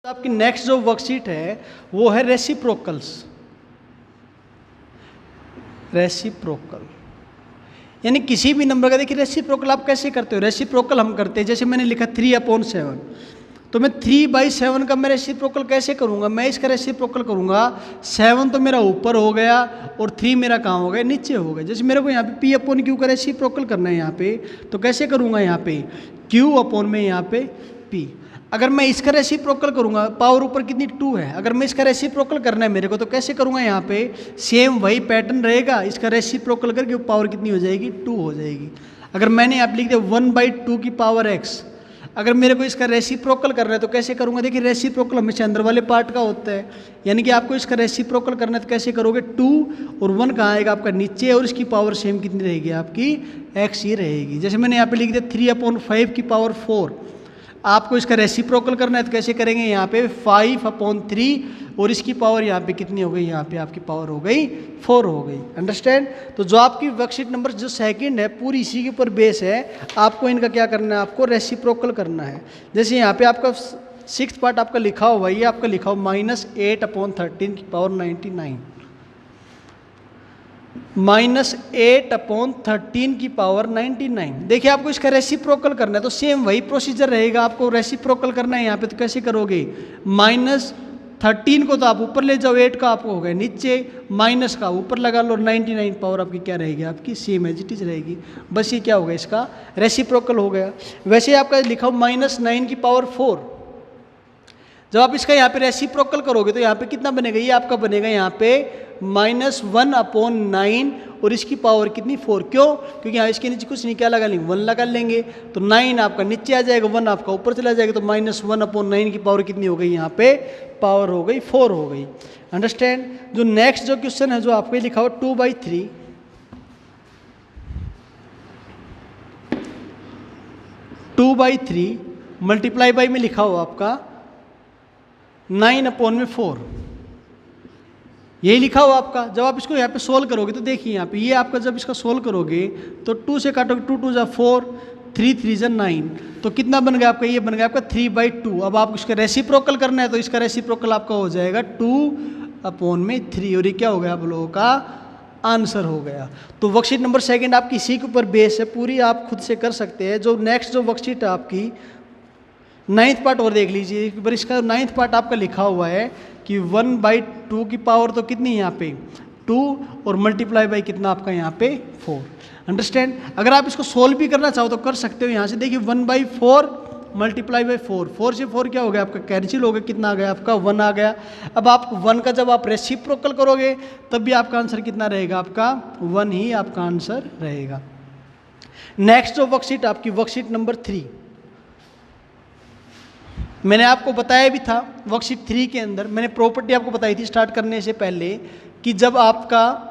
आपकी नेक्स्ट जो वर्कशीट है वो है रेसिप्रोकल्स। रेसिप्रोकल यानी किसी भी नंबर का, देखिए रेसिप्रोकल आप कैसे करते हो। रेसिप्रोकल हम करते हैं, जैसे मैंने लिखा 3/7, तो मैं 3/7 का मैं रेसिप्रोकल कैसे करूंगा। मैं इसका रेसिप्रोकल करूंगा, 7 तो मेरा ऊपर हो गया और 3 मेरा कहाँ हो गया, नीचे हो गया। जैसे मेरे को यहाँ पे P/Q का रेसिप्रोकल करना है यहाँ पे, तो कैसे करूंगा, यहाँ पे Q/ में यहाँ पे P। अगर मैं इसका रेसिप्रोकल करूंगा, पावर ऊपर कितनी 2 है, अगर मैं इसका रेसिप्रोकल करना है मेरे को, तो कैसे करूंगा, यहाँ पे सेम वही पैटर्न रहेगा। इसका रेसिप्रोकल करके पावर कितनी हो जाएगी, 2 हो जाएगी। अगर मैंने यहाँ पे लिख दिया 1/2 की पावर x, अगर मेरे को इसका रेसिप्रोकल करना है तो कैसे करूंगा। देखिए रेसिप्रोकल हमेशा अंदर वाले पार्ट का होता है, यानी कि आपको इसका रेसिप्रोकल करना है तो कैसे करोगे, 2 और 1 कहाँ आएगा आपका, नीचे, और इसकी पावर सेम कितनी रहेगी आपकी, x ही रहेगी। जैसे मैंने यहाँ पे लिख दिया 3/5 की पावर 4, आपको इसका रेसिप्रोकल करना है तो कैसे करेंगे, यहाँ पे 5/3 और इसकी पावर यहाँ पे कितनी हो गई, यहाँ पे आपकी पावर हो गई 4 हो गई। अंडरस्टैंड। तो जो आपकी वर्कशीट नंबर जो सेकंड है पूरी इसी के ऊपर बेस है, आपको इनका क्या करना है, आपको रेसिप्रोकल करना है। जैसे यहाँ पे आपका 6th पार्ट आपका लिखा हुआ, ये आपका लिखा हुआ -8/13 की पावर 99, -8/13 की पावर 99। देखिए आपको इसका रेसिप्रोकल करना है तो सेम वही प्रोसीजर रहेगा। आपको रेसिप्रोकल करना है यहाँ पे, तो कैसे करोगे, -13 को तो आप ऊपर ले जाओ, 8 का आपको हो गया नीचे, माइनस का ऊपर लगा लो, 99 पावर आपकी क्या रहेगी, आपकी सेम एज इट इज रहेगी। बस ये क्या होगा, इसका रेसिप्रोकल हो गया। वैसे आपका लिखा हो -9 की पावर 4, जब आप इसका यहाँ पे रेसिप्रोकल करोगे तो यहाँ पे कितना बनेगा, ये आपका बनेगा यहाँ पे -1/9 और इसकी पावर कितनी, 4। क्यों, क्योंकि यहाँ इसके नीचे कुछ नहीं, क्या लगा लेंगे, 1 लगा लेंगे, तो 9 आपका नीचे आ जाएगा, 1 आपका ऊपर चला जाएगा, तो -1/9 की पावर कितनी हो गई, यहाँ पे पावर हो गई 4 हो गई। अंडरस्टैंड। जो नेक्स्ट जो क्वेश्चन है जो आपको लिखा हुआ 2/3, 2/3 मल्टीप्लाई बाई में लिखा हुआ आपका 9/4, यही लिखा हुआ आपका। जब आप इसको यहाँ पे सोल्व करोगे तो देखिए यहाँ पे ये आपका, जब इसका सोल्व करोगे तो 2 से काटोगे, 2 2 4, 3 3 9, तो कितना बन गया आपका, ये बन गया आपका 3/2। अब आपको इसका रेसिप्रोकल करना है तो इसका रेसिप्रोकल आपका हो जाएगा 2/3 और ये क्या हो गया आप लोगों का आंसर हो गया। तो वर्कशीट नंबर सेकंड आपकी इसी के ऊपर बेस है, पूरी आप खुद से कर सकते हैं। जो नेक्स्ट जो वर्कशीट है आपकी 9th पार्ट और देख लीजिए एक बार, इसका 9th पार्ट आपका लिखा हुआ है कि 1/2 की पावर तो कितनी है यहाँ पे 2 और मल्टीप्लाई बाई कितना आपका यहाँ पे 4। अंडरस्टैंड। अगर आप इसको सोल्व भी करना चाहो तो कर सकते हो। यहाँ से देखिए 1/4 मल्टीप्लाई बाई 4, 4 से 4 क्या हो गया आपका, कैंसिल हो गया, कितना आ गया आपका 1 आ गया। अब आप 1 का जब आप रेसिप्रोकल करोगे तब भी आपका आंसर कितना रहेगा, आपका 1 ही आपका आंसर रहेगा। नेक्स्ट जो वर्कशीट आपकी वर्कशीट नंबर 3, मैंने आपको बताया भी था वर्कशीट 3 के अंदर, मैंने प्रॉपर्टी आपको बताई थी स्टार्ट करने से पहले कि जब आपका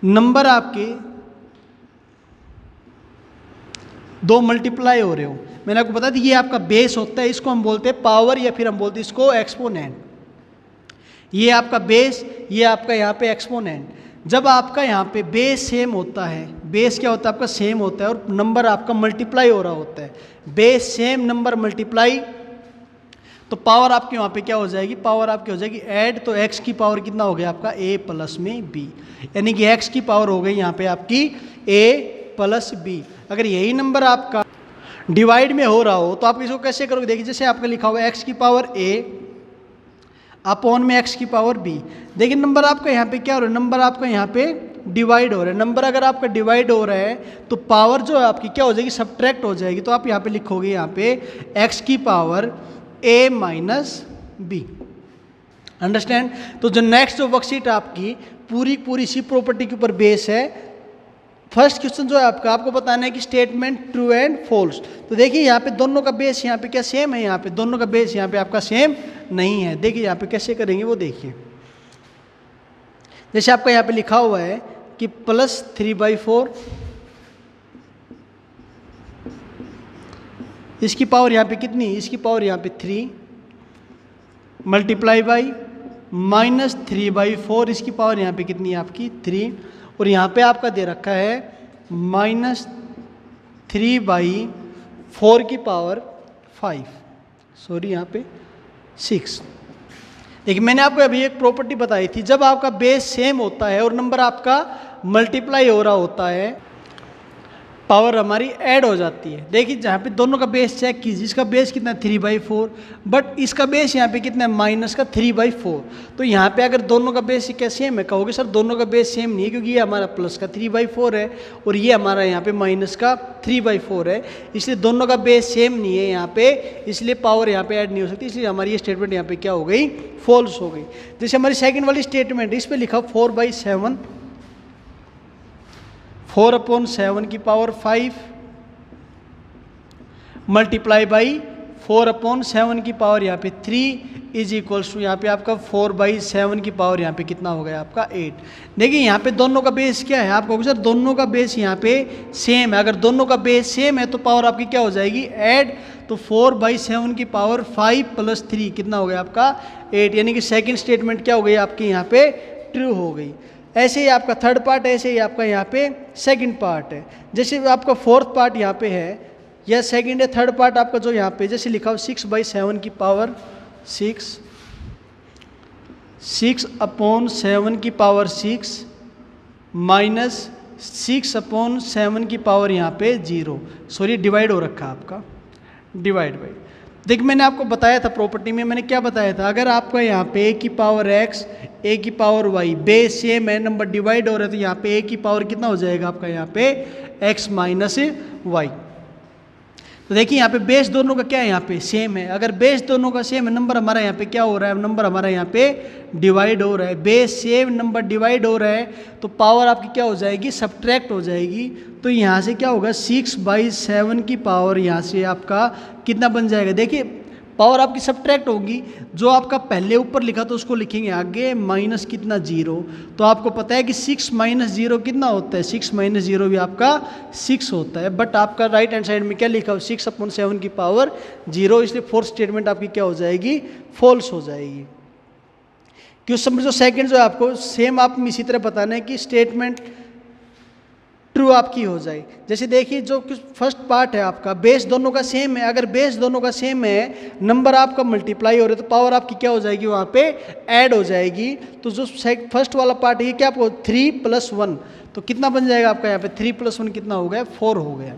नंबर आपके 2 मल्टीप्लाई हो रहे हो, मैंने आपको बता दी ये आपका बेस होता है, इसको हम बोलते हैं पावर या फिर हम बोलते हैं इसको एक्सपोनेंट। ये आपका बेस, ये आपका यहाँ पे एक्सपोनेंट। जब आपका यहाँ पे बेस सेम होता है, बेस क्या होता है आपका सेम होता है और नंबर आपका मल्टीप्लाई हो रहा होता है, बेस सेम नंबर मल्टीप्लाई, तो पावर आपकी वहाँ पे क्या हो जाएगी, पावर आपकी हो जाएगी ऐड। तो x की पावर कितना हो गया आपका a + में b, यानी कि x की पावर हो गई यहाँ पे आपकी a + b। अगर यही नंबर आपका डिवाइड में हो रहा हो तो आप इसको कैसे करोगे, देखिए जैसे आपका लिखा हुआ x की पावर a अपॉन में x की पावर b। देखिए नंबर आपका यहाँ पे क्या हो रहा है, नंबर आपका यहाँ पे डिवाइड हो रहा है। नंबर अगर आपका डिवाइड हो रहा है तो पावर जो है आपकी क्या हो जाएगी, सब्ट्रैक्ट हो जाएगी। तो आप यहाँ पे लिखोगे यहाँ पे x की पावर a - b। अंडरस्टैंड। तो जो नेक्स्ट जो वर्कशीट आपकी पूरी इसी प्रॉपर्टी के ऊपर बेस है। फर्स्ट क्वेश्चन जो है आपका, आपको बताना है कि स्टेटमेंट ट्रू एंड फॉल्स। तो देखिए यहाँ पे दोनों का बेस यहाँ पे क्या सेम है, यहाँ पे दोनों का बेस यहाँ पे आपका सेम नहीं है। देखिए यहाँ पे कैसे करेंगे वो देखिए, जैसे आपका यहाँ पे लिखा हुआ है कि +3/4, इसकी पावर यहाँ पे कितनी, इसकी पावर यहाँ पे 3 मल्टीप्लाई बाई -3/4, इसकी पावर यहाँ पे कितनी है आपकी 3, और यहाँ पे आपका दे रखा है -3/4 की पावर 5। सॉरी यहाँ पे 6। देखिए मैंने आपको अभी एक प्रॉपर्टी बताई थी, जब आपका बेस सेम होता है और नंबर आपका मल्टीप्लाई हो रहा होता है, पावर हमारी ऐड हो जाती है। देखिए जहाँ पे दोनों का बेस चेक कीजिए, इसका बेस कितना है 3/4, बट इसका बेस यहाँ पे कितना है माइनस का 3/4। तो यहाँ पे अगर दोनों का बेस क्या सेम है, कहोगे सर दोनों का बेस सेम नहीं है, क्योंकि ये हमारा प्लस का 3/4 है और ये हमारा यहाँ पे माइनस का 3/4 है, इसलिए दोनों का बेस सेम नहीं है यहाँ पे, इसलिए पावर यहाँ पे ऐड नहीं हो सकती, इसलिए हमारी ये स्टेटमेंट यहाँ पे क्या हो गई, फॉल्स हो गई। जैसे हमारी सेकेंड वाली स्टेटमेंट है, इस पर लिखा 4/7, 4/7 की पावर 5 मल्टीप्लाई बाई 4/7 की पावर यहाँ पे 3 इज इक्वल्स टू यहाँ पे आपका 4/7 की पावर यहाँ पे कितना हो गया आपका 8। देखिए यहाँ पे दोनों का बेस क्या है, आप कहोगे सर दोनों का बेस यहाँ पे सेम है, अगर दोनों का बेस सेम है तो पावर आपकी क्या हो जाएगी, ऐड। तो 4/7 की पावर 5 + 3 कितना हो गया आपका 8, यानी कि सेकेंड स्टेटमेंट क्या हो गई आपकी यहाँ पे ट्रू हो गई। ऐसे ही आपका थर्ड पार्ट, ऐसे ही आपका यहाँ पे सेकंड पार्ट है। जैसे आपका फोर्थ पार्ट यहाँ पे है या सेकंड है, थर्ड पार्ट आपका जो यहाँ पे जैसे लिखा हो 6/7 की पावर 6, 6/7 की पावर 6 माइनस 6/7 की पावर यहाँ पे 0, सॉरी डिवाइड हो रखा आपका, डिवाइड बाई। देख मैंने आपको बताया था प्रॉपर्टी में, मैंने क्या बताया था, अगर आपका यहाँ पे a की पावर x, a की पावर y, बेस सेम है, नंबर डिवाइड हो रहा है, तो यहाँ पे a की पावर कितना हो जाएगा आपका यहाँ पे x माइनस y। तो देखिए यहाँ पे बेस दोनों का क्या है, यहाँ पे सेम है, अगर बेस दोनों का सेम है, नंबर हमारा यहाँ पे क्या हो रहा है, नंबर हमारा यहाँ पे डिवाइड हो रहा है, बेस सेम नंबर डिवाइड हो रहा है, तो पावर आपकी क्या हो जाएगी, सब्ट्रैक्ट हो जाएगी। तो यहाँ से क्या होगा 6/7 की पावर यहाँ से आपका कितना बन जाएगा, देखिए पावर आपकी सब्ट्रैक्ट होगी, जो आपका पहले ऊपर लिखा तो उसको लिखेंगे आगे माइनस कितना 0। तो आपको पता है कि 6 - 0 कितना होता है, 6 - 0 भी आपका 6 होता है, बट आपका राइट हैंड साइड में क्या लिखा हो 6/7 की पावर 0, इसलिए फोर्थ स्टेटमेंट आपकी क्या हो जाएगी, फॉल्स हो जाएगी। क्यों समझो, सेकंड जो है आपको सेम आप इसी तरह बताना है कि स्टेटमेंट ट्रू आपकी हो जाए। जैसे देखिए जो फर्स्ट पार्ट है आपका बेस दोनों का सेम है, अगर बेस दोनों का सेम है, नंबर आपका मल्टीप्लाई हो रहा है, तो पावर आपकी क्या हो जाएगी, वहाँ पे ऐड हो जाएगी। तो जो फर्स्ट वाला पार्ट है ये क्या आपको 3 + 1, तो कितना बन जाएगा आपका यहाँ पे 3 + 1 कितना हो गया, 4 हो गया।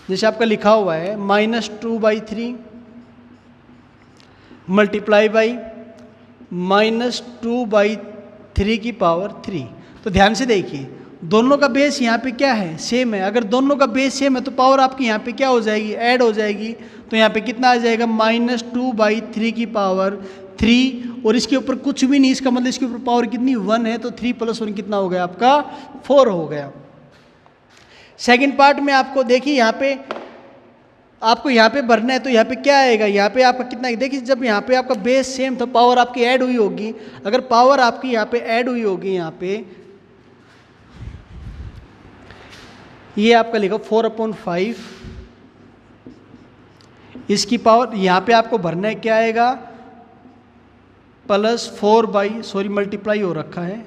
जैसे आपका लिखा हुआ है -2/3 मल्टीप्लाई बाई -2/3 की पावर 3। तो ध्यान से देखिए दोनों का बेस यहाँ पे क्या है, सेम है, अगर दोनों का बेस सेम है तो पावर आपकी यहाँ पे क्या हो जाएगी, ऐड हो जाएगी। तो यहाँ पे कितना आ जाएगा -2/3 की पावर 3, और इसके ऊपर कुछ भी नहीं, इसका मतलब इसके ऊपर पावर कितनी 1 है, तो 3 + 1 कितना हो गया आपका 4 हो गया। सेकंड पार्ट में आपको देखिए यहाँ पे आपको यहाँ पे भरना है, तो यहाँ पे क्या आएगा, यहाँ पे आपका कितना, देखिए जब यहाँ पे आपका बेस सेम तो पावर आपकी ऐड हुई होगी, अगर पावर आपकी यहाँ पे ऐड हुई होगी, यहाँ पे ये आपका लिखो 4/5, इसकी पावर यहाँ पे आपको भरना है, क्या आएगा +4 सॉरी मल्टीप्लाई हो रखा है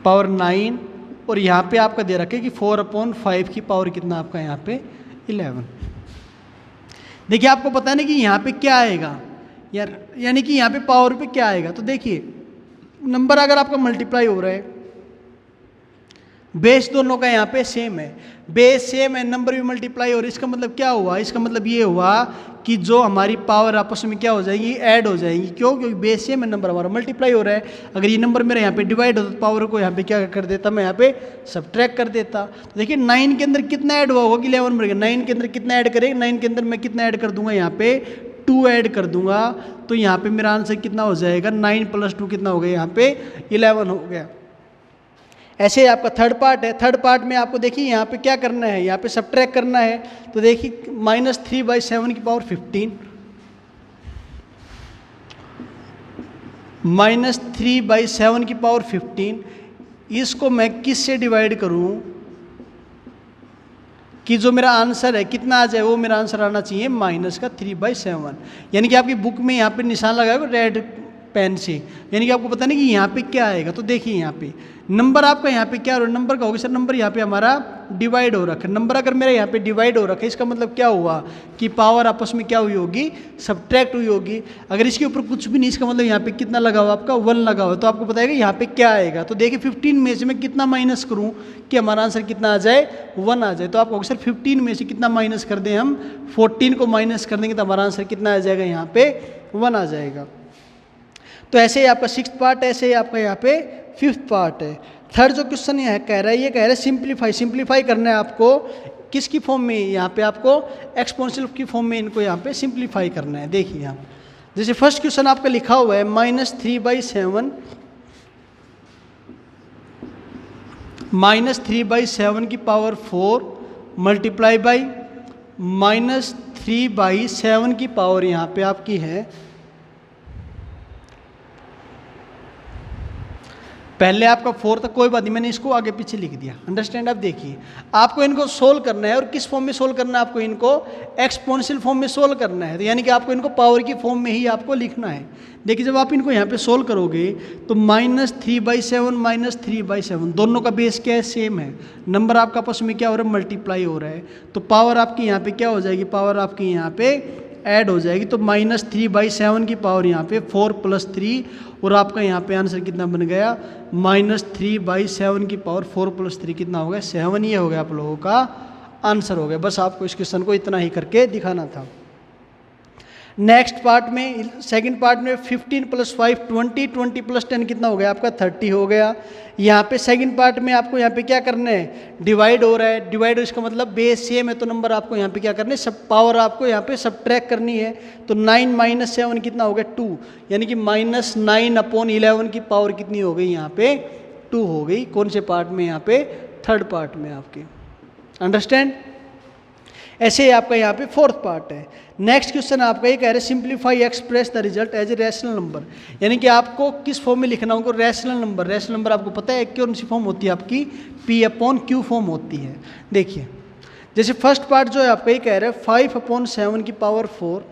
पावर 9, और यहाँ पे आपका दे रखा है कि 4/5 की पावर कितना आपका यहाँ पे 11। देखिए आपको पता नहीं कि यहाँ पे क्या आएगा यार, यानी कि यहाँ पे पावर पे क्या आएगा। तो देखिए नंबर अगर आपका मल्टीप्लाई हो रहा है, बेस दोनों का यहाँ पे सेम है, बेस सेम है, नंबर भी मल्टीप्लाई हो रहा है, इसका मतलब क्या हुआ, इसका मतलब ये हुआ कि जो हमारी पावर आपस में क्या हो जाएगी, ऐड हो जाएगी। क्यों, क्योंकि बेस सेम है, नंबर हमारा मल्टीप्लाई हो रहा है। अगर ये नंबर मेरा यहाँ पे डिवाइड होता तो पावर को यहाँ पे क्या कर देता, मैं यहाँ पे सब्ट्रैक्ट कर देता। तो देखिए 9 के अंदर कितना ऐड हुआ होगा, 11 मिल गया, 9 के अंदर कितना ऐड करेंगे, 9 के अंदर मैं कितना ऐड कर दूंगा, यहाँ पे 2 ऐड कर दूंगा, तो यहाँ पे मेरा आंसर कितना हो जाएगा, 9 + 2 कितना हो गया, यहाँ पे 11 हो गया। ऐसे आपका थर्ड पार्ट है, थर्ड पार्ट में आपको देखिए यहाँ पे क्या करना है, यहाँ पे सब्ट्रैक्ट करना है। तो देखिए -3/7 की पावर 15, -3/7 की पावर 15, इसको मैं किस से डिवाइड करूँ कि जो मेरा आंसर है कितना आ जाए, वो मेरा आंसर आना चाहिए -3/7। यानी कि आपकी बुक में यहाँ पे निशान लगाएगा रेड पेन से, यानी कि आपको पता नहीं कि यहाँ पे क्या आएगा। तो देखिए यहाँ पे नंबर आपका यहाँ पे क्या हो रहा है, नंबर का होगा सर, नंबर यहाँ पे हमारा डिवाइड हो रखा है। नंबर अगर मेरा यहाँ पे डिवाइड हो रखा है, इसका मतलब क्या हुआ कि पावर आपस में क्या हुई होगी, सब्ट्रैक्ट हुई होगी। अगर इसके ऊपर कुछ भी नहीं, इसका मतलब यहाँ पे कितना लगा हुआ आपका 1 लगा हुआ, तो आपको बताएगा यहाँ पे क्या आएगा। तो देखिए 15 में से मैं कितना माइनस करूँ कि हमारा आंसर कितना आ जाए, 1 आ जाए। तो आपको सर 15 में से कितना माइनस कर दें हम, 14 को माइनस कर देंगे तो हमारा आंसर कितना आ जाएगा, यहाँ पे 1 आ जाएगा। तो ऐसे ही आपका 6th पार्ट है, ऐसे ही आपका यहाँ पे 5th पार्ट है। थर्ड जो क्वेश्चन यहाँ कह रहा है, ये कह रहा है सिंप्लीफाई करना है आपको किसकी फॉर्म में, यहाँ पे आपको एक्सपोनेंशियल की फॉर्म में इनको यहाँ पे सिंप्लीफाई करना है। देखिए यहाँ जैसे फर्स्ट क्वेश्चन आपका लिखा हुआ है -3/7 -3/7 की पावर 4 मल्टीप्लाई बाई -3/7 की पावर यहाँ पे आपकी है, पहले आपका 4 था, कोई बात नहीं, मैंने इसको आगे पीछे लिख दिया, अंडरस्टैंड। आप देखिए आपको इनको सोल्व करना है, और किस फॉर्म में सोल्व करना है, आपको इनको एक्सपोनेंशियल फॉर्म में सोल्व करना है। तो यानी कि आपको इनको पावर की फॉर्म में ही आपको लिखना है। देखिए जब आप इनको यहाँ पे सोल्व करोगे तो -3/7 -3/7 दोनों का बेस क्या है, सेम है। नंबर आपका आपस में क्या हो रहा है, मल्टीप्लाई हो रहा है। तो पावर आपकी यहाँ पे क्या हो जाएगी, पावर आपकी यहाँ पे ऐड हो जाएगी। तो -3/7 की पावर यहाँ पे 4 + 3, और आपका यहाँ पे आंसर कितना बन गया, -3/7 की पावर 4 + 3 कितना हो गया, 7। ये हो गया आप लोगों का आंसर हो गया। बस आपको इस क्वेश्चन को इतना ही करके दिखाना था। नेक्स्ट पार्ट में, सेकंड पार्ट में 15 + 5 20, 20 + 10 कितना हो गया आपका 30 हो गया। यहाँ पे सेकंड पार्ट में आपको यहाँ पे क्या करना है, डिवाइड हो रहा है। डिवाइड इसका मतलब बेस सेम है, तो नंबर आपको यहाँ पे क्या करना है, सब पावर आपको यहाँ पे सब्ट्रैक्ट करनी है। तो 9 - 7 कितना हो गया 2, यानी कि -9/11 की पावर कितनी हो गई, यहाँ पे 2 हो गई। कौन से पार्ट में, यहाँ पे थर्ड पार्ट में आपके, अंडरस्टैंड। ऐसे ही आपका यहाँ पे 4th पार्ट है। नेक्स्ट क्वेश्चन आपका ये कह रहे हैं simplify express the result as a rational number, यानी कि आपको किस फॉर्म में लिखना होगा, रैशनल नंबर। रैशनल नंबर आपको पता है कौन सी फॉर्म होती है आपकी, P/Q फॉर्म होती है। देखिए जैसे फर्स्ट पार्ट जो है आपका ये कह रहे हैं 5/7 की पावर 4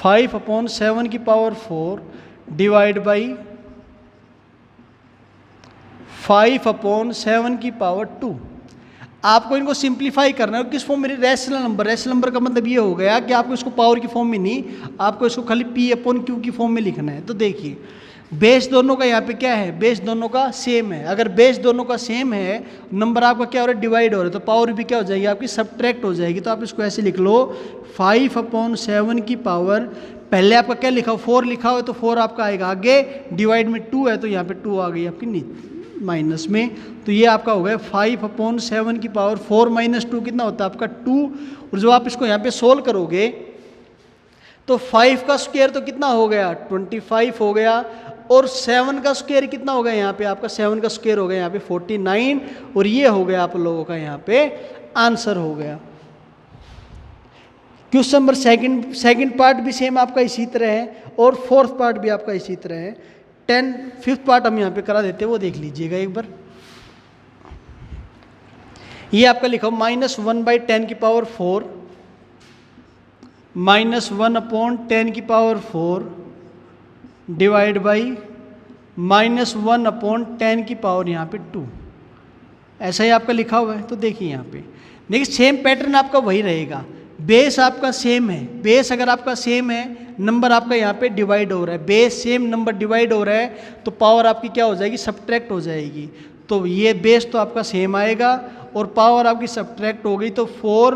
5/7 की पावर 4 डिवाइड बाई 5/7 की पावर 2। आपको इनको सिंप्लीफाई करना है, किस फॉर्म में, रैशनल नंबर। रैशनल नंबर का मतलब ये हो गया कि आपको इसको पावर की फॉर्म में नहीं, आपको इसको खाली P/Q की फॉर्म में लिखना है। तो देखिए बेस दोनों का यहाँ पे क्या है, बेस दोनों का सेम है। अगर बेस दोनों का सेम है, नंबर आपका क्या हो रहा है, डिवाइड हो रहा है, तो पावर भी क्या हो जाएगी आपकी, सब्ट्रैक्ट हो जाएगी। तो आप इसको ऐसे लिख लो 5/7 की पावर, पहले आपका क्या लिखा हो, 4 लिखा हो, तो 4 आपका आएगा आगे, डिवाइड में 2 है तो यहाँ पे 2 आ गई आपकी नीचे माइनस में। तो ये आपका हो गया 5/7 की पावर 4 - 2 कितना होता है आपका 2। और जब आप इसको यहाँ पे सोल्व करोगे तो 5 का स्क्वायर तो कितना हो गया 25 हो गया, और 7 का स्क्वायर कितना हो गया यहाँ पे आपका, 7 का स्क्वायर हो गया यहाँ पे 49, और ये हो गया आप लोगों का यहाँ पे आंसर हो गया। क्वेश्चन नंबर सेकंड पार्ट भी सेम आपका इसी तरह है, और 4th पार्ट भी आपका इसी तरह है। 5th पार्ट हम यहाँ पे करा देते हैं, वो देख लीजिएगा एक बार। ये आपका लिखा -1/10 की पावर 4 -1/10 की पावर 4 डिवाइड बाई -1/10 की पावर यहाँ पे 2, ऐसा ही आपका लिखा हुआ है। तो देखिए यहाँ पे देखिए सेम पैटर्न आपका वही रहेगा, बेस आपका सेम है। बेस अगर आपका सेम है, नंबर आपका यहाँ पे डिवाइड हो रहा है, बेस सेम, नंबर डिवाइड हो रहा है, तो पावर आपकी क्या हो जाएगी, सब्ट्रैक्ट हो जाएगी। तो ये बेस तो आपका सेम आएगा, और पावर आपकी सब्ट्रैक्ट हो गई, तो 4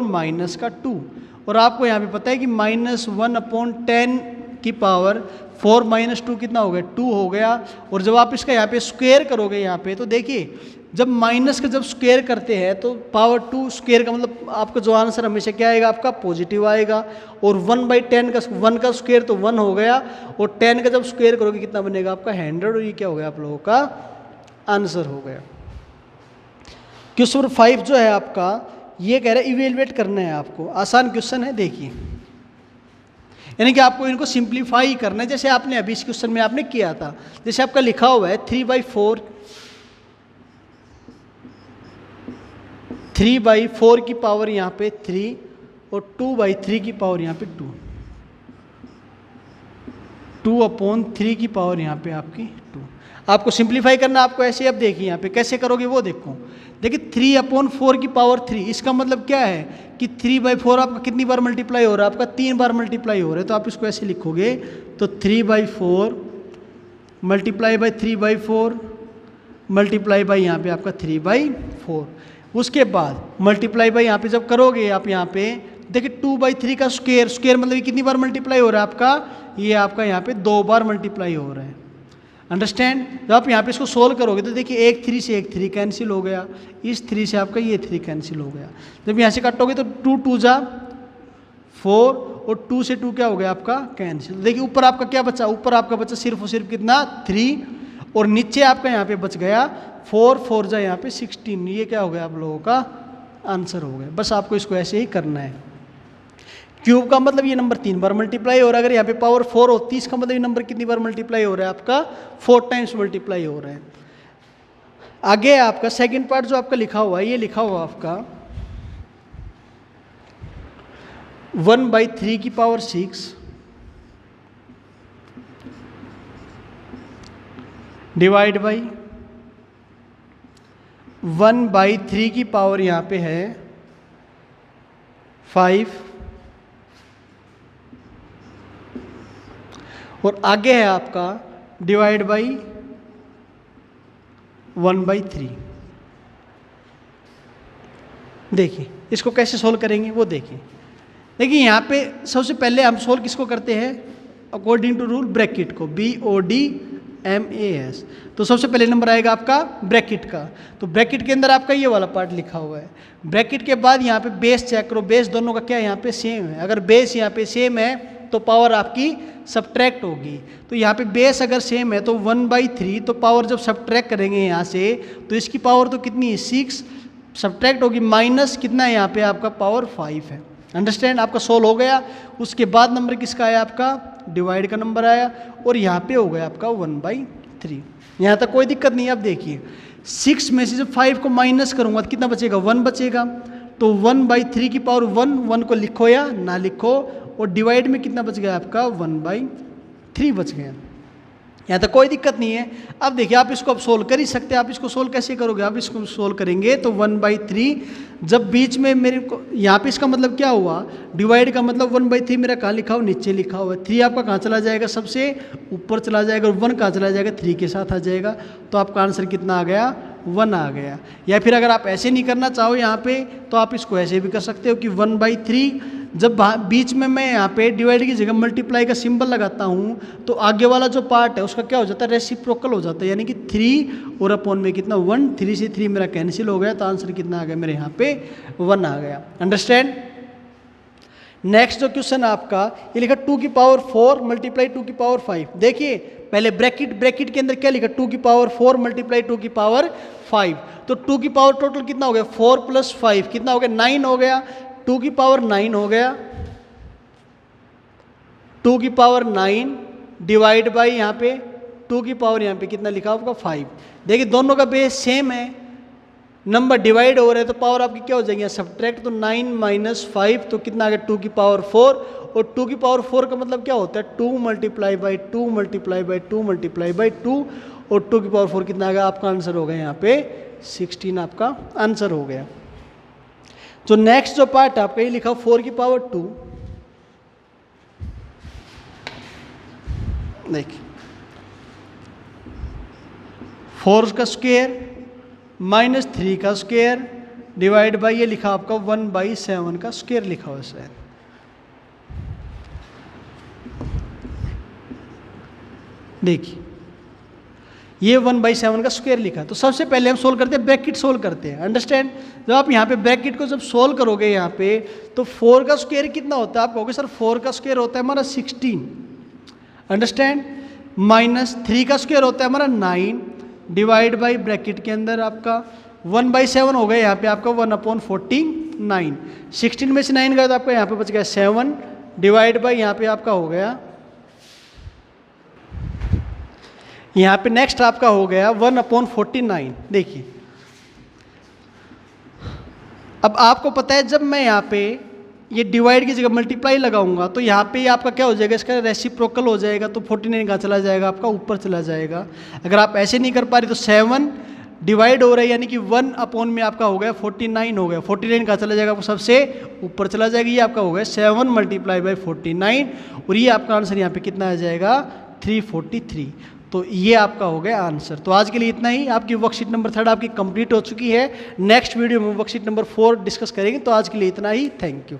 - का 2। और आपको यहाँ पे पता है कि -1/10 की पावर 4 - 2 कितना हो गया 2 हो गया। और जब आप इसका यहाँ पे स्क्वायर करोगे यहाँ पे, तो देखिए जब माइनस का जब स्क्वायर करते हैं तो पावर 2 स्क्वायर का मतलब आपका जो आंसर हमेशा क्या आएगा आपका पॉजिटिव आएगा। और 1/10 का 1 का स्क्वायर तो 1 हो गया, और 10 का जब स्क्वायर करोगे कितना बनेगा आपका 100, और ये क्या हो गया आप लोगों का आंसर हो गया। क्वेश्चन नंबर 5 जो है आपका ये कह रहा है इवेलुएट करना है आपको, आसान क्वेश्चन है। देखिए यानी कि आपको इनको सिंप्लीफाई करना है, जैसे आपने अभी इस क्वेश्चन में आपने किया था। जैसे आपका लिखा हुआ है 3/4 की पावर यहाँ पे 3 और 2/3 की पावर यहाँ पे 2। 2/3 की पावर यहाँ पे आपकी 2। आपको सिंप्लीफाई करना, आपको ऐसे अब देखिए यहाँ पे कैसे करोगे वो देखो। देखिए 3/4 की पावर 3, इसका मतलब क्या है कि 3/4 आपका कितनी बार मल्टीप्लाई हो रहा है, आपका 3 बार मल्टीप्लाई हो रहा है। तो आप इसको ऐसे लिखोगे, तो 3/4 मल्टीप्लाई बाई 3/4 मल्टीप्लाई बाई यहाँ पे आपका 3/4। उसके बाद मल्टीप्लाई बाई यहाँ पे जब करोगे आप यहाँ पे देखिए 2/3 का स्क्वायर, स्क्वायर मतलब ये कितनी बार मल्टीप्लाई हो रहा है आपका, ये आपका यहाँ पे 2 बार मल्टीप्लाई हो रहा है। अंडरस्टैंड। जब आप यहाँ पे इसको सोल्व करोगे तो देखिए एक 3 से एक 3 कैंसिल हो गया, इस 3 से आपका ये 3 कैंसिल हो गया। जब यहाँ से काटोगे तो 2 2 जा 4 और 2 से 2 क्या हो गया आपका कैंसिल। देखिए ऊपर आपका क्या बचा, ऊपर आपका बचा सिर्फ और सिर्फ कितना 3, और नीचे आपका यहाँ पे बच गया 4 4 जा यहाँ पे 16। ये क्या हो गया आप लोगों का आंसर हो गया। बस आपको इसको ऐसे ही करना है। क्यूब का मतलब ये नंबर 3 बार मल्टीप्लाई हो रहा है। अगर यहाँ पे पावर 4 होती, इसका मतलब ये नंबर कितनी बार मल्टीप्लाई हो रहा है आपका 4 टाइम्स मल्टीप्लाई हो रहा है। आगे आपका सेकंड पार्ट जो आपका लिखा हुआ है, ये लिखा हुआ आपका 1/3 की पावर 6 डिवाइड बाई 1/3 की पावर यहाँ पे है 5, और आगे है आपका डिवाइड बाई 1/3। देखिए इसको कैसे सोल्व करेंगे वो देखिए। देखिए यहाँ पे सबसे पहले हम सोल्व किसको करते हैं, अकॉर्डिंग टू रूल ब्रैकेट को, BODMAS। तो सबसे पहले नंबर आएगा आपका ब्रैकेट का, तो ब्रैकेट के अंदर आपका ये वाला पार्ट लिखा हुआ है। ब्रैकेट के बाद यहाँ पे बेस चेक करो, बेस दोनों का क्या यहाँ पे सेम है। अगर बेस यहाँ पे सेम है तो पावर आपकी सब्ट्रैक्ट होगी। तो यहाँ पे बेस अगर सेम है तो 1/3, तो पावर जब सब्ट्रैक्ट करेंगे यहाँ से तो इसकी पावर तो कितनी है 6, सब्ट्रैक्ट होगी माइनस कितना है यहाँ पे आपका पावर 5 है। अंडरस्टैंड। आपका सोल्व हो गया। उसके बाद नंबर किसका आया आपका डिवाइड का नंबर आया, और यहाँ पे हो गया आपका 1/3। यहाँ तक कोई दिक्कत नहीं है। अब देखिए 6 में से जब 5 को माइनस करूँगा तो कितना बचेगा 1 बचेगा। तो 1/3 की पावर 1 को लिखो या ना लिखो, और डिवाइड में कितना बच गया आपका 1/3 बच गया। यहाँ तक कोई दिक्कत नहीं है। अब देखिए आप इसको अब सोल्व कर ही सकते हैं। आप इसको सोल्व कैसे करोगे, आप इसको सोल्व करेंगे तो 1/3 जब बीच में मेरे को यहाँ पे इसका मतलब क्या हुआ, डिवाइड का मतलब 1/3 मेरा कहाँ लिखा हुआ नीचे लिखा हुआ है। 3 आपका कहाँ चला जाएगा सबसे ऊपर चला जाएगा, और 1 कहाँ चला जाएगा 3 के साथ आ जाएगा। तो आपका आंसर कितना आ गया 1 आ गया। या फिर अगर आप ऐसे नहीं करना चाहो यहाँ पे तो आप इसको ऐसे भी कर सकते हो कि 1/3 जब बीच में मैं यहाँ पे डिवाइड की जगह मल्टीप्लाई का सिंबल लगाता हूँ तो आगे वाला जो पार्ट है उसका क्या हो जाता है रेसिप्रोकल हो जाता है, यानी कि 3 और अपॉन में कितना 1, 3 से 3 मेरा कैंसिल हो गया। तो आंसर कितना आ गया मेरे यहाँ पे 1 आ गया। अंडरस्टैंड। नेक्स्ट जो क्वेश्चन आपका ये लिखा 2 की पावर 4 मल्टीप्लाई 2 की पावर 5। देखिए पहले ब्रैकेट के अंदर क्या लिखा 2 की पावर 4 मल्टीप्लाई 2 की पावर 5। तो 2 की पावर टोटल कितना हो गया 4 + 5 कितना हो गया 9 हो गया। 2 की पावर 9 हो गया, 2 की पावर 9 डिवाइड बाई यहाँ पे 2 की पावर यहाँ पे कितना लिखा होगा 5। देखिए दोनों का बेस सेम है, नंबर डिवाइड हो रहे हैं तो पावर आपकी क्या हो जाएगी सब्ट्रैक्ट। तो 9 - 5 तो कितना आ गया 2 की पावर 4, और 2 की पावर 4 का मतलब क्या होता है 2 × 2 × 2 × 2, और 2 की पावर 4 कितना आ गया आपका आंसर हो गया यहाँ पे 16 आपका आंसर हो गया। जो नेक्स्ट जो पार्ट है आपका ये लिखा 4 की पावर 2। देखिए 4 का स्क्वायर -3 का स्क्वायर डिवाइड बाई ये लिखा आपका 1/7 का स्क्वायर लिखा हुआ है। देखिए ये 1/7 का स्क्वायर लिखा। तो सबसे पहले हम सोल्व करते हैं ब्रैकेट सोल्व करते हैं। अंडरस्टैंड। जब आप यहाँ पे ब्रैकेट को जब सोल्व करोगे यहाँ पे तो 4 का स्क्वायर कितना होता है आप कहोगे सर 4 का स्क्वायर होता है हमारा 16। अंडरस्टैंड। -3 का स्क्वायर होता है हमारा 9 डिवाइड बाई ब्रैकेट के अंदर आपका 1/7 हो गया यहाँ पे आपका 1/49। 16 में से 9 गया तो आपका यहाँ पे बच गया 7 डिवाइड बाई यहाँ पे आपका हो गया यहाँ पे नेक्स्ट आपका हो गया 1/49। देखिए अब आपको पता है जब मैं यहाँ पे ये डिवाइड की जगह मल्टीप्लाई लगाऊंगा तो यहाँ पे आपका क्या हो जाएगा, इसका रेसिप्रोकल हो जाएगा, तो 49 कहाँ चला जाएगा, आपका ऊपर चला जाएगा। अगर आप ऐसे नहीं कर पा रहे तो 7 डिवाइड हो रहा है, यानी कि 1 अपॉन में आपका हो गया 49 हो गया, 49 कहाँ चला जाएगा, आपको सबसे ऊपर चला जाएगा। ये आपका हो गया 7 मल्टीप्लाई बाई 49 और ये आपका आंसर यहाँ पे कितना आ जाएगा 343। तो ये आपका हो गया आंसर। तो आज के लिए इतना ही। आपकी वर्कशीट नंबर 3 आपकी कंप्लीट हो चुकी है। नेक्स्ट वीडियो में वर्कशीट नंबर 4 डिस्कस करेंगे। तो आज के लिए इतना ही। Thank you.